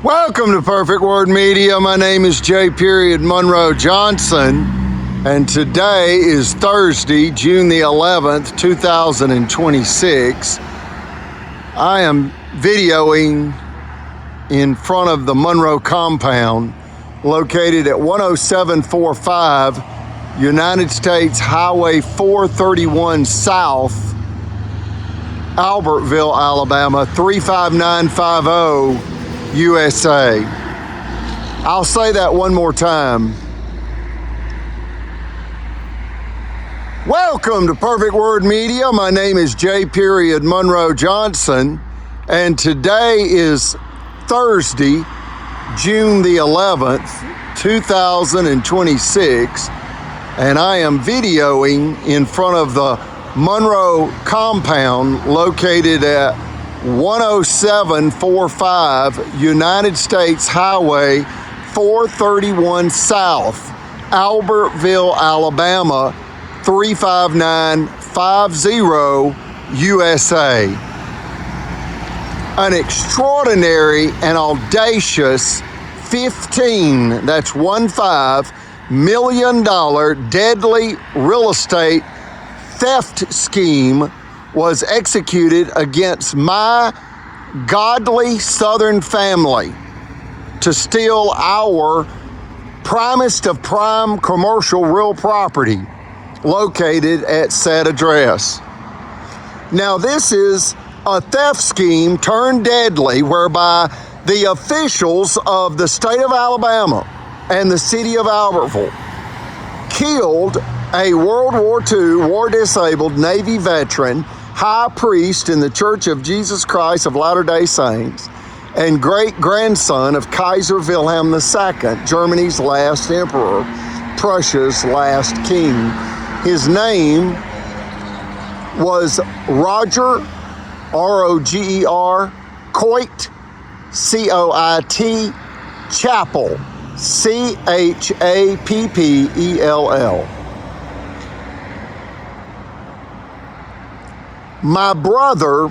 Welcome to Perfect Word Media. My name is J. Monroe Johnson, and today is Thursday, June the 11th, 2026. I am videoing in front of the Monroe compound located at 10745 United States Highway 431 South, Albertville, Alabama, 35950 USA. I'll say that one more time. Welcome to Perfect Word Media. My name is J. Monroe Johnson, and today is Thursday, June the 11th, 2026, and I am videoing in front of the Monroe compound located at 10745 United States Highway 431 South, Albertville, Alabama, 35950 USA. An extraordinary and audacious $15 million deadly real estate theft scheme was executed against my godly Southern family to steal our primest of prime commercial real property located at said address. Now, this is a theft scheme turned deadly whereby the officials of the state of Alabama and the city of Albertville killed a World War II war-disabled Navy veteran, high priest in the Church of Jesus Christ of Latter-day Saints, and great-grandson of Kaiser Wilhelm II, Germany's last emperor, Prussia's last king. His name was Roger, R-O-G-E-R, Coit, C-O-I-T, Chappell, C-H-A-P-P-E-L-L. My brother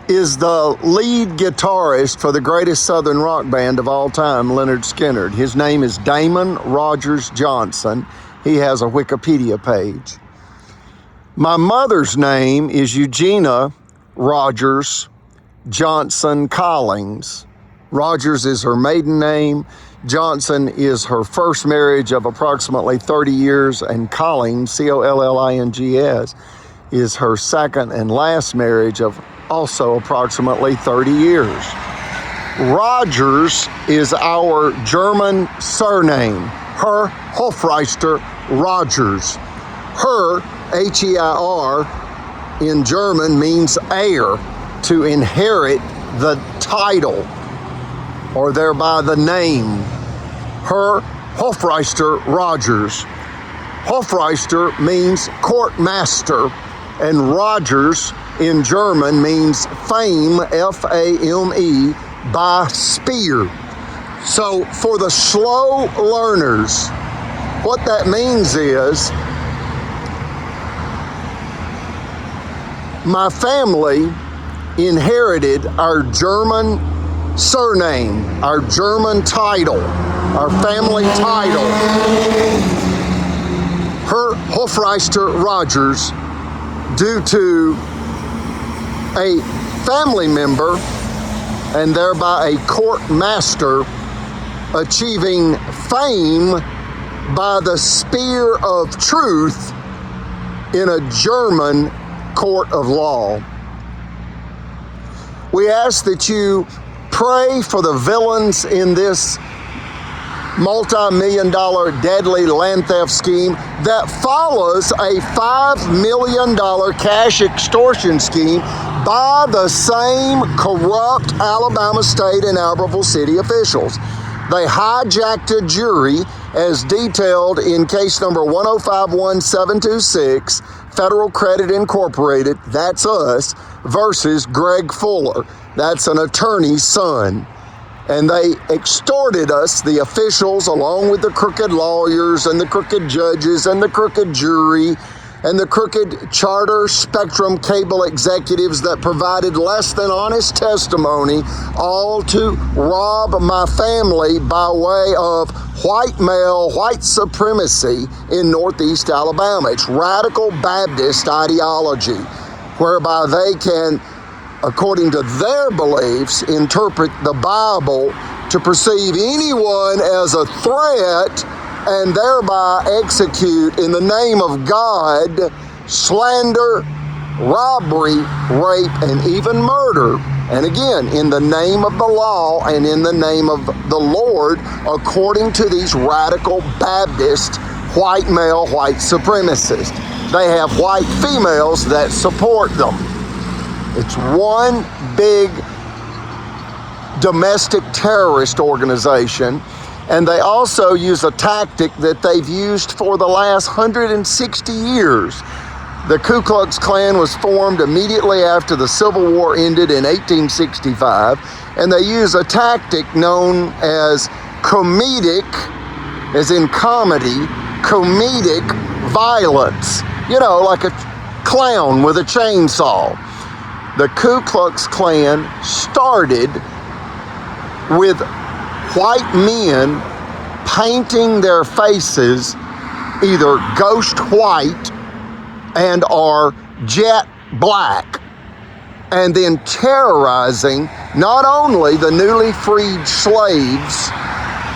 is the lead guitarist for the greatest Southern rock band of all time, Lynyrd Skynyrd. His name is Damon Rogers Johnson. He has a Wikipedia page. My mother's name is Eugenia Rogers Johnson Collins. Rogers is her maiden name. Johnson is her first marriage of approximately 30 years, and Collins, C-O-L-L-I-N-G-S, is her second and last marriage of also approximately 30 years. Rogers is our German surname. Her, Hofreister Rogers. Her, H-E-I-R, in German means heir, to inherit the title, or thereby the name. Her, Hofreister Rogers. Hofreister means court master, and Rogers in German means fame, F-A-M-E, by spear. So for the slow learners, what that means is my family inherited our German surname, our German title, our family title. Her, Hofreister Rogers, due to a family member and thereby a court master achieving fame by the spear of truth in a German court of law. We ask that you pray for the villains in this multi-million-dollar deadly land theft scheme that follows a $5 million cash extortion scheme by the same corrupt Alabama State and Albertville City officials. They hijacked a jury as detailed in case number 1051726, Federal Credit Incorporated, that's us, versus Greg Fuller, that's an attorney's son. And they extorted us, the officials, along with the crooked lawyers and the crooked judges and the crooked jury, and the crooked Charter Spectrum cable executives that provided less than honest testimony, all to rob my family by way of white male, white supremacy in Northeast Alabama. It's radical Baptist ideology, whereby they can, according to their beliefs, interpret the Bible to perceive anyone as a threat and thereby execute in the name of God slander, robbery, rape, and even murder. And again, in the name of the law and in the name of the Lord, according to these radical Baptist white male, white supremacists. They have white females that support them. It's one big domestic terrorist organization. And they also use a tactic that they've used for the last 160 years. The Ku Klux Klan was formed immediately after the Civil War ended in 1865, and they use a tactic known as comedic, as in comedy, comedic violence. You know, like a clown with a chainsaw. The Ku Klux Klan started with white men painting their faces either ghost white and or jet black, and then terrorizing not only the newly freed slaves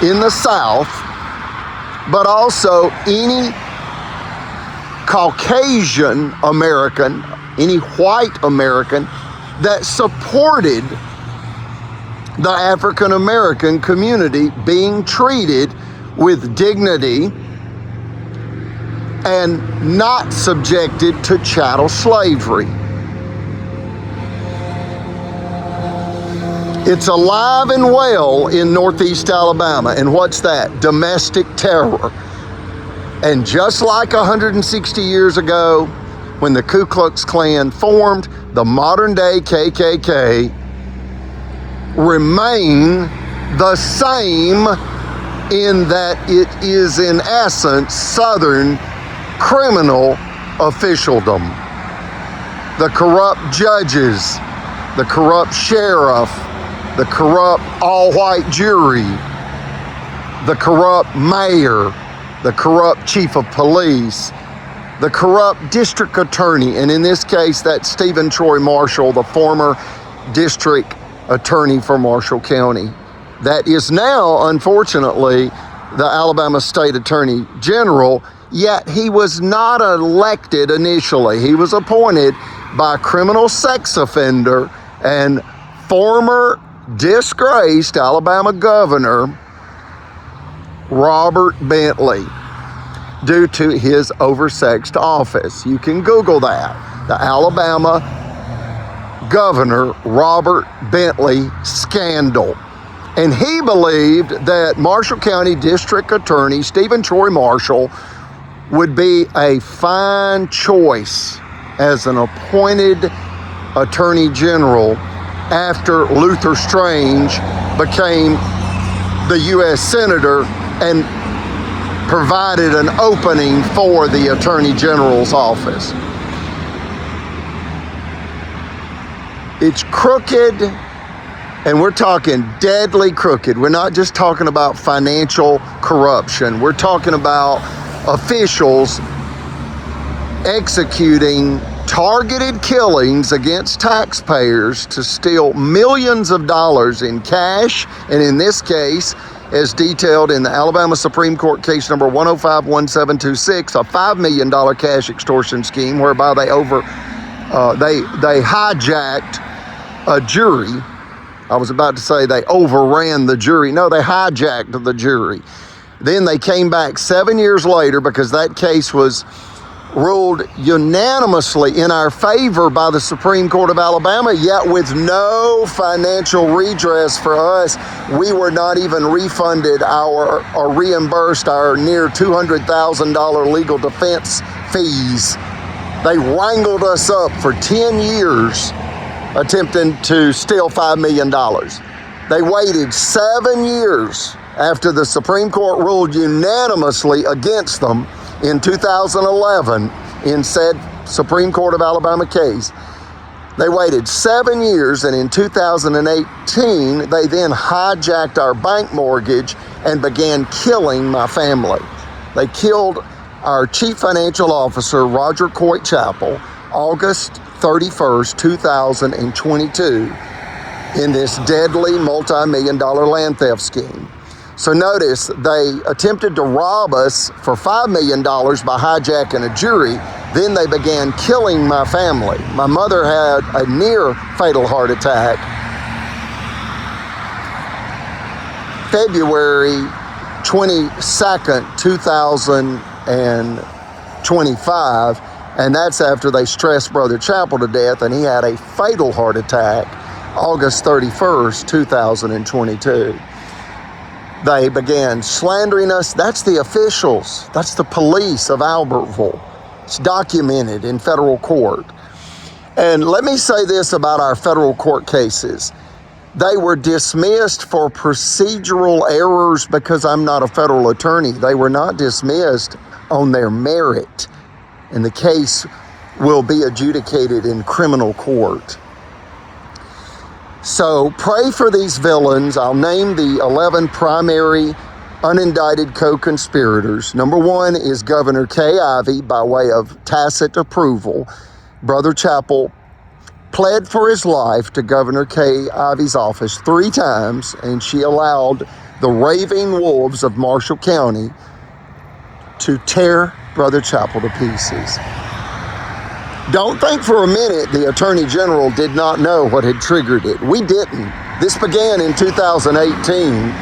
in the South, but also any Caucasian American, any white American that supported the African American community being treated with dignity and not subjected to chattel slavery. It's alive and well in Northeast Alabama. And what's that? Domestic terror. And just like 160 years ago, when the Ku Klux Klan formed, the modern day KKK remain the same in that it is in essence Southern criminal officialdom. The corrupt judges, the corrupt sheriff, the corrupt all-white jury, the corrupt mayor, the corrupt chief of police, the corrupt district attorney, and in this case that's Stephen Troy Marshall, the former district attorney for Marshall County. That is now, unfortunately, the Alabama State Attorney General, yet he was not elected initially. He was appointed by criminal sex offender and former disgraced Alabama Governor Robert Bentley due to his oversexed office. You can Google that. The Alabama Governor Robert Bentley scandal. And he believed that Marshall County District Attorney Stephen Troy Marshall would be a fine choice as an appointed Attorney General after Luther Strange became the U.S. Senator and provided an opening for the Attorney General's office. It's crooked, and we're talking deadly crooked. We're not just talking about financial corruption. We're talking about officials executing targeted killings against taxpayers to steal millions of dollars in cash, and in this case, as detailed in the Alabama Supreme Court case number 1051726, a $5 million cash extortion scheme whereby they hijacked a jury. I was about to say they overran the jury. No, they hijacked the jury. Then they came back 7 years later because that case was ruled unanimously in our favor by the Supreme Court of Alabama, yet with no financial redress for us. We were not even refunded or reimbursed our near $200,000 legal defense fees. They wrangled us up for 10 years attempting to steal $5 million. They waited 7 years after the Supreme Court ruled unanimously against them in 2011 in said Supreme Court of Alabama case. They waited 7 years, and in 2018, they then hijacked our bank mortgage and began killing my family. They killed our chief financial officer, Roger Coit Chappell, August 31st, 2022, in this deadly multi-million-dollar land theft scheme. So notice, they attempted to rob us for $5 million by hijacking a jury. Then they began killing my family. My mother had a near fatal heart attack February 22nd, 2025, and that's after they stressed Brother Chappell to death, and he had a fatal heart attack August 31st, 2022. They began slandering us. That's the officials. That's the police of Albertville. It's documented in federal court. And let me say this about our federal court cases. They were dismissed for procedural errors because I'm not a federal attorney. They were not dismissed on their merit. And the case will be adjudicated in criminal court. So pray for these villains. I'll name the 11 primary unindicted co-conspirators. Number 1 is Governor Kay Ivey by way of tacit approval. Brother Chappell pled for his life to Governor Kay Ivey's office 3 times, and she allowed the raving wolves of Marshall County to tear Brother Chappell to pieces. Don't think for a minute the Attorney General did not know what had triggered it. We didn't. This began in 2018,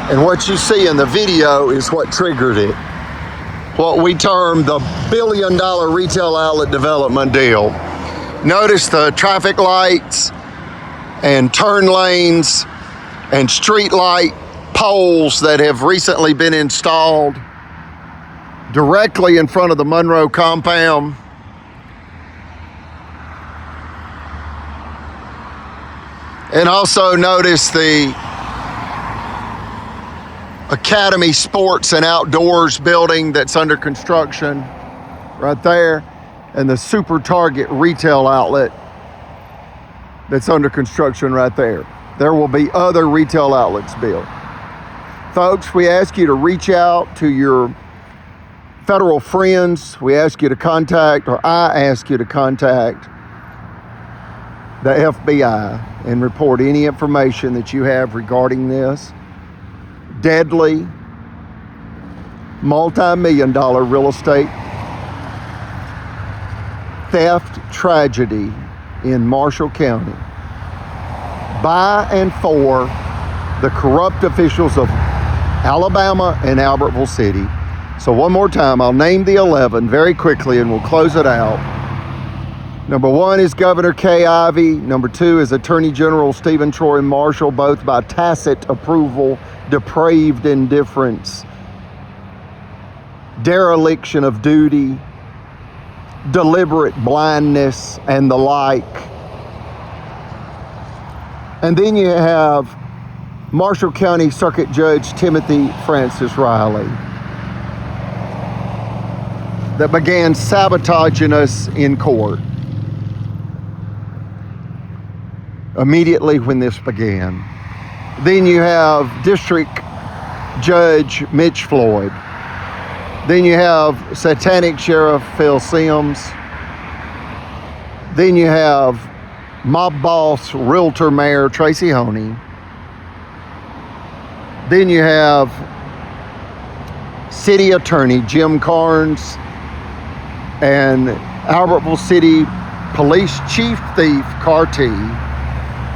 and what you see in the video is what triggered it. What we term the $1 billion retail outlet development deal. Notice the traffic lights and turn lanes and street light poles that have recently been installed directly in front of the Monroe compound. And also notice the Academy Sports and Outdoors building that's under construction right there, and the Super Target retail outlet that's under construction right there. There will be other retail outlets built. Folks, we ask you to reach out to your federal friends. We ask you to contact, or I ask you to contact the FBI and report any information that you have regarding this deadly multi-million-dollar real estate theft tragedy in Marshall County by and for the corrupt officials of Alabama and Albertville City. So one more time, I'll name the 11 very quickly and we'll close it out. Number 1 is Governor Kay Ivey. Number 2 is Attorney General Stephen Troy Marshall, both by tacit approval, depraved indifference, dereliction of duty, deliberate blindness, and the like. And then you have Marshall County Circuit Judge Timothy Francis Riley, that began sabotaging us in court immediately when this began. Then you have District Judge Mitch Floyd. Then you have Satanic Sheriff Phil Sims. Then you have mob boss Realtor Mayor Tracy Honey. Then you have City Attorney Jim Carnes and Albertville City Police Chief Thief Carty.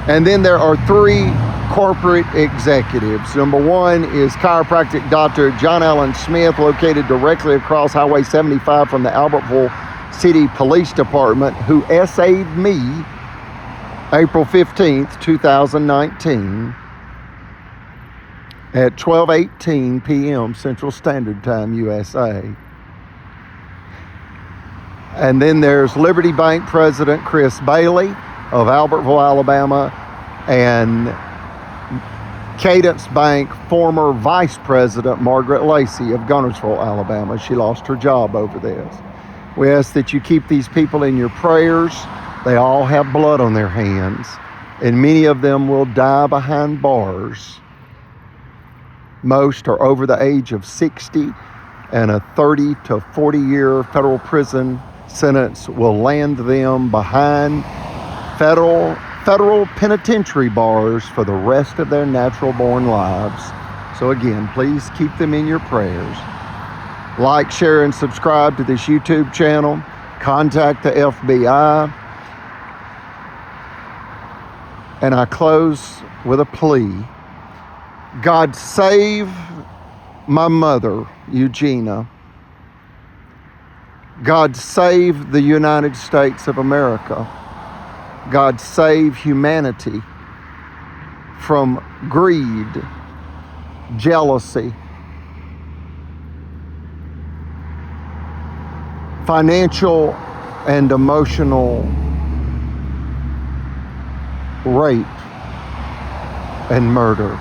And then there are 3 corporate executives. Number 1 is chiropractic Dr. John Allen Smith, located directly across Highway 75 from the Albertville City Police Department, who essayed me April 15th, 2019 at 12:18 p.m. Central Standard Time, USA. And then there's Liberty Bank President Chris Bailey of Albertville, Alabama, and Cadence Bank former Vice President Margaret Lacey of Gunnersville, Alabama. She lost her job over this. We ask that you keep these people in your prayers. They all have blood on their hands, and many of them will die behind bars. Most are over the age of 60, and a 30 to 40-year federal prison sentence will land them behind federal penitentiary bars for the rest of their natural-born lives. So again, please keep them in your prayers. Like, share, and subscribe to this YouTube channel. Contact the FBI. And I close with a plea. God, save my mother, Eugenia. God, save the United States of America. God, save humanity from greed, jealousy, financial and emotional rape and murder.